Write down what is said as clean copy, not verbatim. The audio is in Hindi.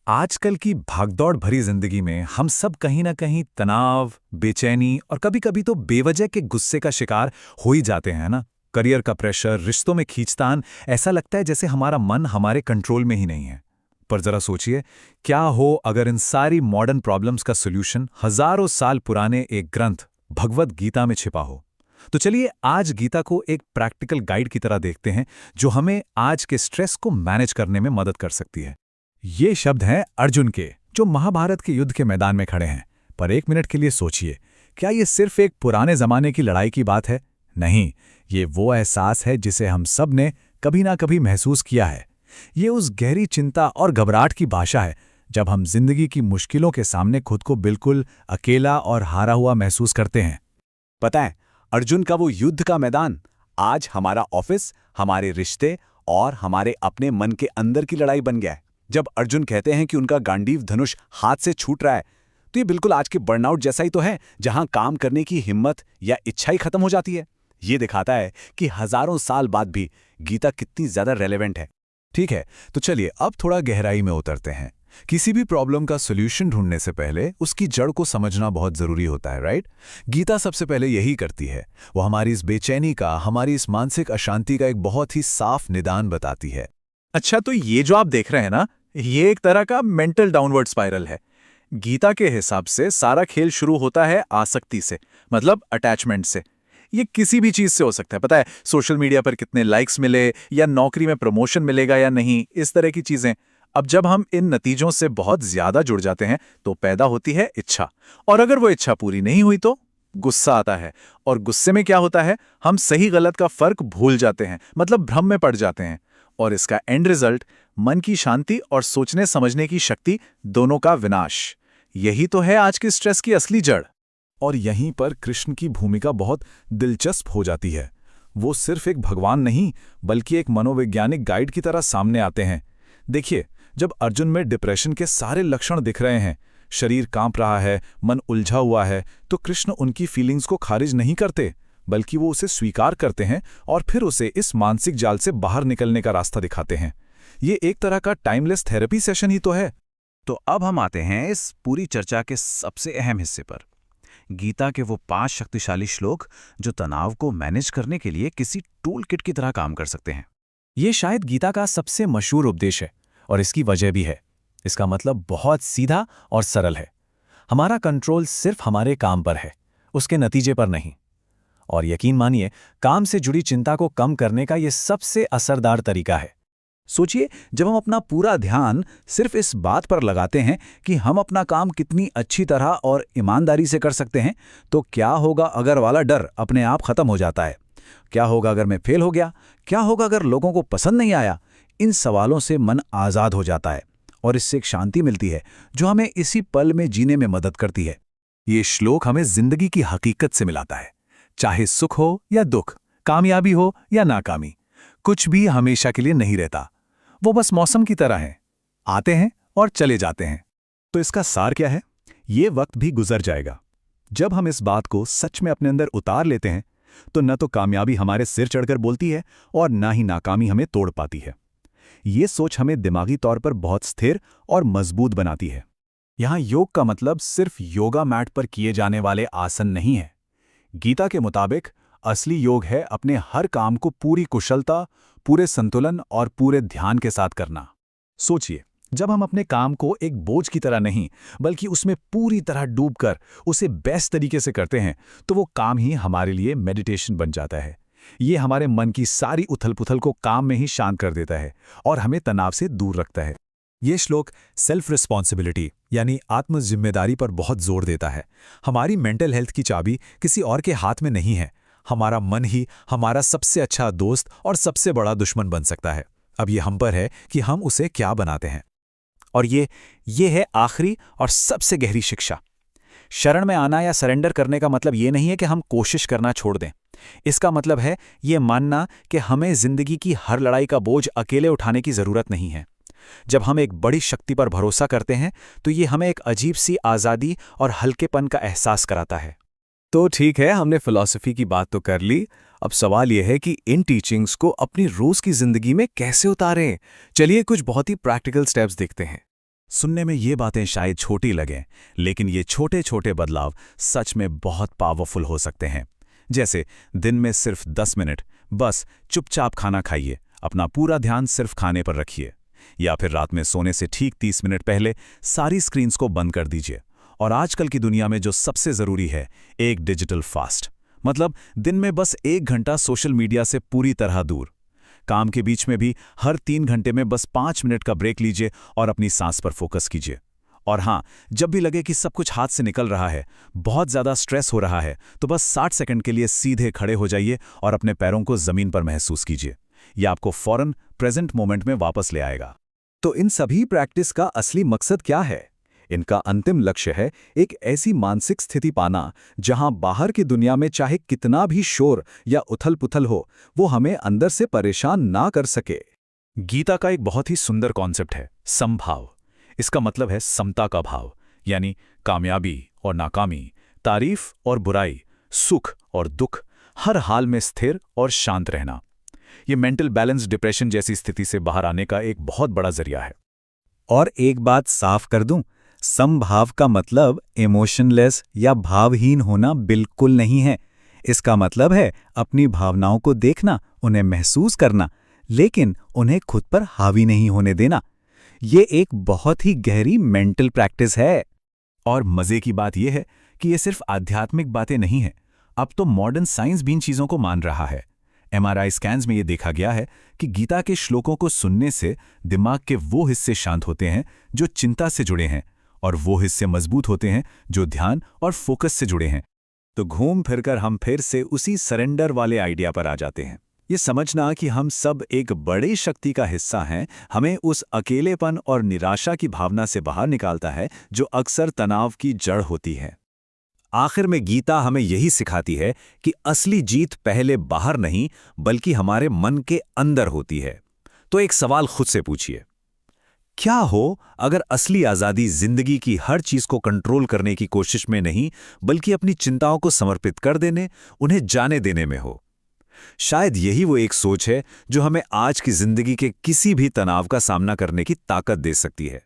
आजकल की भागदौड़ भरी जिंदगी में हम सब कहीं ना कहीं तनाव, बेचैनी और कभी-कभी तो बेवजह के गुस्से का शिकार हो ही जाते हैं ना। करियर का प्रेशर, रिश्तों में खींचतान, ऐसा लगता है जैसे हमारा मन हमारे कंट्रोल में ही नहीं है। पर जरा सोचिए, क्या हो अगर इन सारी मॉडर्न प्रॉब्लम्स का सोल्यूशन हजारों साल पुराने एक ग्रंथ भगवद गीता में छिपा हो। तो चलिए आज गीता को एक प्रैक्टिकल गाइड की तरह देखते हैं, जो हमें आज के स्ट्रेस को मैनेज करने में मदद कर सकती है। ये शब्द हैं अर्जुन के, जो महाभारत के युद्ध के मैदान में खड़े हैं। पर एक मिनट के लिए सोचिए, क्या ये सिर्फ एक पुराने जमाने की लड़ाई की बात है? नहीं, ये वो एहसास है जिसे हम सब ने कभी ना कभी महसूस किया है। ये उस गहरी चिंता और घबराहट की भाषा है, जब हम जिंदगी की मुश्किलों के सामने खुद को बिल्कुल अकेला और हारा हुआ महसूस करते हैं। पता है, अर्जुन का वो युद्ध का मैदान आज हमारा ऑफिस, हमारे रिश्ते और हमारे अपने मन के अंदर की लड़ाई बन गया है। जब अर्जुन कहते हैं कि उनका गांडीव धनुष हाथ से छूट रहा है, तो ये बिल्कुल आज के बर्नआउट जैसा ही तो है, जहां काम करने की हिम्मत या इच्छा ही खत्म हो जाती है। ये दिखाता है कि हजारों साल बाद भी गीता कितनी ज्यादा रेलेवेंट है। ठीक है, तो चलिए अब थोड़ा गहराई में उतरते हैं। किसी भी प्रॉब्लम का सॉल्यूशन ढूंढने से पहले उसकी जड़ को समझना बहुत जरूरी होता है, राइट? गीता सबसे पहले यही करती है। वो हमारी इस बेचैनी का, हमारी इस मानसिक अशांति का एक बहुत ही साफ निदान बताती है। अच्छा, तो ये जो आप देख रहे हैं ना, ये एक तरह का मेंटल डाउनवर्ड स्पाइरल है। गीता के हिसाब से सारा खेल शुरू होता है आसक्ति से, मतलब अटैचमेंट से। ये किसी भी चीज से हो सकता है, पता है, सोशल मीडिया पर कितने लाइक्स मिले, या नौकरी में प्रमोशन मिलेगा या नहीं, इस तरह की चीजें। अब जब हम इन नतीजों से बहुत ज्यादा जुड़ जाते हैं तो पैदा होती है इच्छा, और अगर वो इच्छा पूरी नहीं हुई तो गुस्सा आता है। और गुस्से में क्या होता है, हम सही गलत का फर्क भूल जाते हैं, मतलब भ्रम में पड़ जाते हैं। और इसका एंड रिजल्ट मन की शांति और सोचने समझने की शक्ति दोनों का विनाश। यही तो है आज के स्ट्रेस की असली जड़। और यहीं पर कृष्ण की भूमिका बहुत दिलचस्प हो जाती है। वो सिर्फ एक भगवान नहीं, बल्कि एक मनोवैज्ञानिक गाइड की तरह सामने आते हैं। देखिए, जब अर्जुन में डिप्रेशन के सारे लक्षण दिख रहे हैं, शरीर कांप रहा है, मन उलझा हुआ है, तो कृष्ण उनकी फीलिंग्स को खारिज नहीं करते, बल्कि वो उसे स्वीकार करते हैं और फिर उसे इस मानसिक जाल से बाहर निकलने का रास्ता दिखाते हैं। ये एक तरह का टाइमलेस थेरेपी सेशन ही तो है। तो अब हम आते हैं इस पूरी चर्चा के सबसे अहम हिस्से पर, गीता के वो 5 शक्तिशाली श्लोक जो तनाव को मैनेज करने के लिए किसी टूल किट की तरह काम कर सकते हैं। ये शायद गीता का सबसे मशहूर उपदेश है, और इसकी वजह भी है। इसका मतलब बहुत सीधा और सरल है। हमारा कंट्रोल सिर्फ हमारे काम पर है, उसके नतीजे पर नहीं। और यकीन मानिए, काम से जुड़ी चिंता को कम करने का यह सबसे असरदार तरीका है। सोचिए, जब हम अपना पूरा ध्यान सिर्फ इस बात पर लगाते हैं कि हम अपना काम कितनी अच्छी तरह और ईमानदारी से कर सकते हैं, तो क्या होगा अगर वाला डर अपने आप खत्म हो जाता है? क्या होगा अगर मैं फेल हो गया? क्या होगा अगर लोगों को पसंद नहीं आया? इन सवालों से मन आज़ाद हो जाता है, और इससे एक शांति मिलती है जो हमें इसी पल में जीने में मदद करती है। ये श्लोक हमें जिंदगी की हकीकत से मिलाता है। चाहे सुख हो या दुख, कामयाबी हो या नाकामी, कुछ भी हमेशा के लिए नहीं रहता। वो बस मौसम की तरह है, आते हैं और चले जाते हैं। तो इसका सार क्या है? ये वक्त भी गुजर जाएगा। जब हम इस बात को सच में अपने अंदर उतार लेते हैं, तो न तो कामयाबी हमारे सिर चढ़कर बोलती है, और ना ही नाकामी हमें तोड़ पाती है। ये सोच हमें दिमागी तौर पर बहुत स्थिर और मजबूत बनाती है। यहां योग का मतलब सिर्फ योगा मैट पर किए जाने वाले आसन नहीं है। गीता के मुताबिक असली योग है अपने हर काम को पूरी कुशलता, पूरे संतुलन और पूरे ध्यान के साथ करना। सोचिए, जब हम अपने काम को एक बोझ की तरह नहीं, बल्कि उसमें पूरी तरह डूबकर उसे बेस्ट तरीके से करते हैं, तो वो काम ही हमारे लिए मेडिटेशन बन जाता है। ये हमारे मन की सारी उथल-पुथल को काम में ही शांत कर देता है और हमें तनाव से दूर रखता है। ये श्लोक सेल्फ रिस्पॉन्सिबिलिटी यानी आत्म जिम्मेदारी पर बहुत जोर देता है। हमारी मेंटल हेल्थ की चाबी किसी और के हाथ में नहीं है। हमारा मन ही हमारा सबसे अच्छा दोस्त और सबसे बड़ा दुश्मन बन सकता है। अब ये हम पर है कि हम उसे क्या बनाते हैं। और ये है आखिरी और सबसे गहरी शिक्षा। शरण में आना या सरेंडर करने का मतलब ये नहीं है कि हम कोशिश करना छोड़ दें। इसका मतलब है ये मानना कि हमें जिंदगी की हर लड़ाई का बोझ अकेले उठाने की जरूरत नहीं है। जब हम एक बड़ी शक्ति पर भरोसा करते हैं, तो ये हमें एक अजीब सी आज़ादी और हल्केपन का एहसास कराता है। तो ठीक है, हमने फिलॉसफी की बात तो कर ली। अब सवाल यह है कि इन टीचिंग्स को अपनी रोज की जिंदगी में कैसे उतारें। चलिए कुछ बहुत ही प्रैक्टिकल स्टेप्स देखते हैं। सुनने में ये बातें शायद छोटी लगें, लेकिन ये छोटे छोटे बदलाव सच में बहुत पावरफुल हो सकते हैं। जैसे दिन में सिर्फ 10 मिनट बस चुपचाप खाना खाइए, अपना पूरा ध्यान सिर्फ खाने पर रखिए। या फिर रात में सोने से ठीक 30 मिनट पहले सारी स्क्रीन्स को बंद कर दीजिए। और आजकल की दुनिया में जो सबसे ज़रूरी है, एक डिजिटल फास्ट, मतलब दिन में बस 1 घंटा सोशल मीडिया से पूरी तरह दूर। काम के बीच में भी हर 3 घंटे में बस 5 मिनट का ब्रेक लीजिए और अपनी सांस पर फोकस कीजिए। और हाँ, जब भी लगे कि सब कुछ हाथ से निकल रहा है, बहुत ज़्यादा स्ट्रेस हो रहा है, तो बस 60 सेकंड के लिए सीधे खड़े हो जाइए और अपने पैरों को ज़मीन पर महसूस कीजिए। यह आपको फौरन प्रेजेंट मोमेंट में वापस ले आएगा। तो इन सभी प्रैक्टिस का असली मकसद क्या है? इनका अंतिम लक्ष्य है एक ऐसी मानसिक स्थिति पाना जहां बाहर की दुनिया में चाहे कितना भी शोर या उथल-पुथल हो, वो हमें अंदर से परेशान ना कर सके। गीता का एक बहुत ही सुंदर कॉन्सेप्ट है, समभाव। इसका मतलब है समता का भाव, यानी कामयाबी और नाकामी, तारीफ और बुराई, सुख और दुख, हर हाल में स्थिर और शांत रहना। ये मेंटल बैलेंस डिप्रेशन जैसी स्थिति से बाहर आने का एक बहुत बड़ा जरिया है। और एक बात साफ कर दूं, समभाव का मतलब इमोशनलेस या भावहीन होना बिल्कुल नहीं है। इसका मतलब है अपनी भावनाओं को देखना, उन्हें महसूस करना, लेकिन उन्हें खुद पर हावी नहीं होने देना। ये एक बहुत ही गहरी मेंटल प्रैक्टिस है। और मजे की बात यह है कि ये सिर्फ आध्यात्मिक बातें नहीं हैं। अब तो मॉडर्न साइंस भी इन चीज़ों को मान रहा है। MRI स्कैन्स में ये देखा गया है कि गीता के श्लोकों को सुनने से दिमाग के वो हिस्से शांत होते हैं जो चिंता से जुड़े हैं, और वो हिस्से मजबूत होते हैं जो ध्यान और फोकस से जुड़े हैं। तो घूम फिरकर हम फिर से उसी सरेंडर वाले आइडिया पर आ जाते हैं। ये समझना कि हम सब एक बड़ी शक्ति का हिस्सा हैं, हमें उस अकेलेपन और निराशा की भावना से बाहर निकालता है जो अक्सर तनाव की जड़ होती है। आखिर में गीता हमें यही सिखाती है कि असली जीत पहले बाहर नहीं, बल्कि हमारे मन के अंदर होती है। तो एक सवाल खुद से पूछिए, क्या हो अगर असली आज़ादी जिंदगी की हर चीज़ को कंट्रोल करने की कोशिश में नहीं, बल्कि अपनी चिंताओं को समर्पित कर देने, उन्हें जाने देने में हो? शायद यही वो एक सोच है जो हमें आज की जिंदगी के किसी भी तनाव का सामना करने की ताकत दे सकती है।